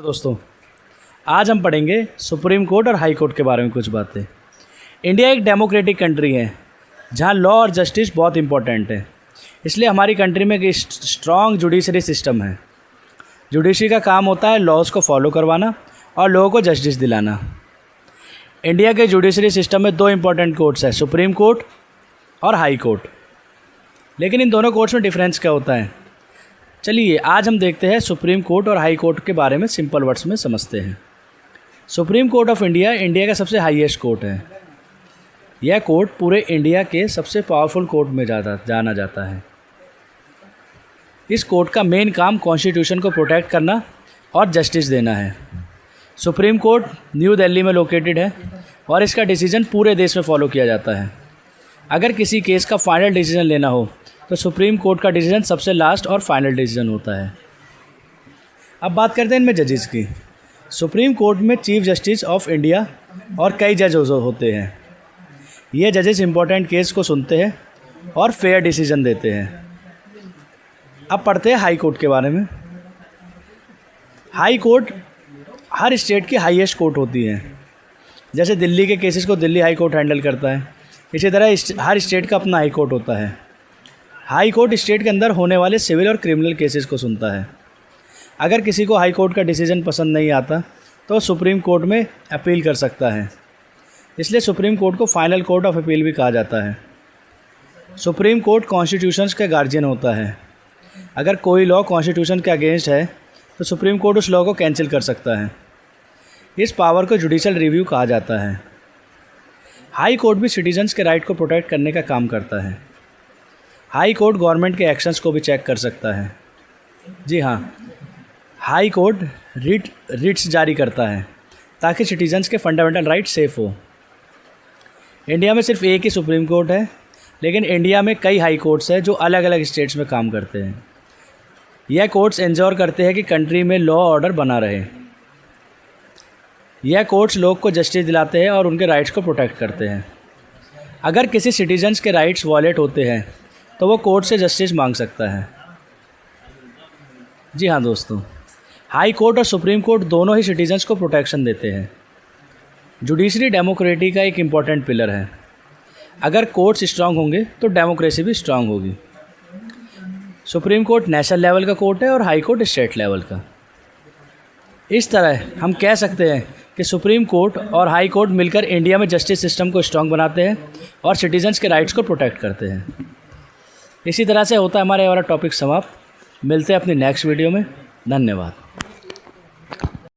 दोस्तों, आज हम पढ़ेंगे सुप्रीम कोर्ट और हाई कोर्ट के बारे में कुछ बातें। इंडिया एक डेमोक्रेटिक कंट्री है जहां लॉ और जस्टिस बहुत इंपॉर्टेंट है। इसलिए हमारी कंट्री में एक स्ट्रॉन्ग जुडिशरी सिस्टम है। जुडिशरी का काम होता है लॉज़ को फॉलो करवाना और लोगों को जस्टिस दिलाना। इंडिया के जुडिशरी सिस्टम में दो इंपॉर्टेंट कोर्ट्स हैं, सुप्रीम कोर्ट और हाई कोर्ट। लेकिन इन दोनों कोर्ट्स में डिफरेंस क्या होता है, चलिए आज हम देखते हैं सुप्रीम कोर्ट और हाई कोर्ट के बारे में सिंपल वर्ड्स में समझते हैं। Supreme court of India India का सबसे हाईएस्ट कोर्ट है। यह कोर्ट पूरे इंडिया के सबसे पावरफुल कोर्ट में जाना जाता है। इस कोर्ट का मेन काम कॉन्स्टिट्यूशन को प्रोटेक्ट करना और जस्टिस देना है। सुप्रीम कोर्ट न्यू दिल्ली में लोकेटेड है और इसका डिसीजन पूरे देश में फॉलो किया जाता है। अगर किसी केस का फाइनल डिसीजन लेना हो तो सुप्रीम कोर्ट का डिसीजन सबसे लास्ट और फाइनल डिसीजन होता है। अब बात करते हैं इनमें जजेस की। सुप्रीम कोर्ट में चीफ जस्टिस ऑफ इंडिया और कई जज होते हैं। ये जजेस इंपॉर्टेंट केस को सुनते हैं और फेयर डिसीजन देते हैं। अब पढ़ते हैं हाई कोर्ट के बारे में। हाई कोर्ट हर स्टेट की हाईएस्ट कोर्ट होती है। जैसे दिल्ली के केसेस को दिल्ली हाई कोर्ट हैंडल करता है, इसी तरह हर स्टेट का अपना हाई कोर्ट होता है। हाई कोर्ट स्टेट के अंदर होने वाले सिविल और क्रिमिनल केसेस को सुनता है। अगर किसी को हाई कोर्ट का डिसीजन पसंद नहीं आता तो सुप्रीम कोर्ट में अपील कर सकता है। इसलिए सुप्रीम कोर्ट को फाइनल कोर्ट ऑफ अपील भी कहा जाता है। सुप्रीम कोर्ट कॉन्स्टिट्यूशंस का गार्जियन होता है। अगर कोई लॉ कॉन्स्टिट्यूशन के अगेंस्ट है तो सुप्रीम कोर्ट उस लॉ को कैंसिल कर सकता है। इस पावर को जुडिशल रिव्यू कहा जाता है। हाई कोर्ट भी सिटीजन्स के राइट को प्रोटेक्ट करने का काम करता है। हाई कोर्ट गवर्नमेंट के एक्शंस को भी चेक कर सकता है। जी हाँ, हाई कोर्ट रिट्स जारी करता है ताकि सिटीजन्स के फंडामेंटल राइट सेफ हो। इंडिया में सिर्फ एक ही सुप्रीम कोर्ट है, लेकिन इंडिया में कई हाई कोर्ट्स हैं जो अलग अलग स्टेट्स में काम करते हैं। यह कोर्ट्स इंश्योर करते हैं कि कंट्री में लॉ ऑर्डर बना रहे। यह कोर्ट्स लोग को जस्टिस दिलाते हैं और उनके राइट्स को प्रोटेक्ट करते हैं। अगर किसी सिटीजन्स के राइट्स वॉयलेट होते हैं तो वो कोर्ट से जस्टिस मांग सकता है। जी हाँ दोस्तों, हाई कोर्ट और सुप्रीम कोर्ट दोनों ही सिटीजन्स को प्रोटेक्शन देते हैं। जुडिशरी डेमोक्रेसी का एक इम्पॉर्टेंट पिलर है। अगर कोर्ट्स स्ट्रांग होंगे तो डेमोक्रेसी भी स्ट्रांग होगी। सुप्रीम कोर्ट नेशनल लेवल का कोर्ट है और हाई कोर्ट स्टेट लेवल का। इस तरह हम कह सकते हैं कि सुप्रीम कोर्ट और हाई कोर्ट मिलकर इंडिया में जस्टिस सिस्टम को स्ट्रांग बनाते हैं और सिटीजन्स के राइट्स को प्रोटेक्ट करते हैं। इसी तरह से होता है हमारा ये वाला टॉपिक समाप्त। मिलते हैं अपनी नेक्स्ट वीडियो में। धन्यवाद।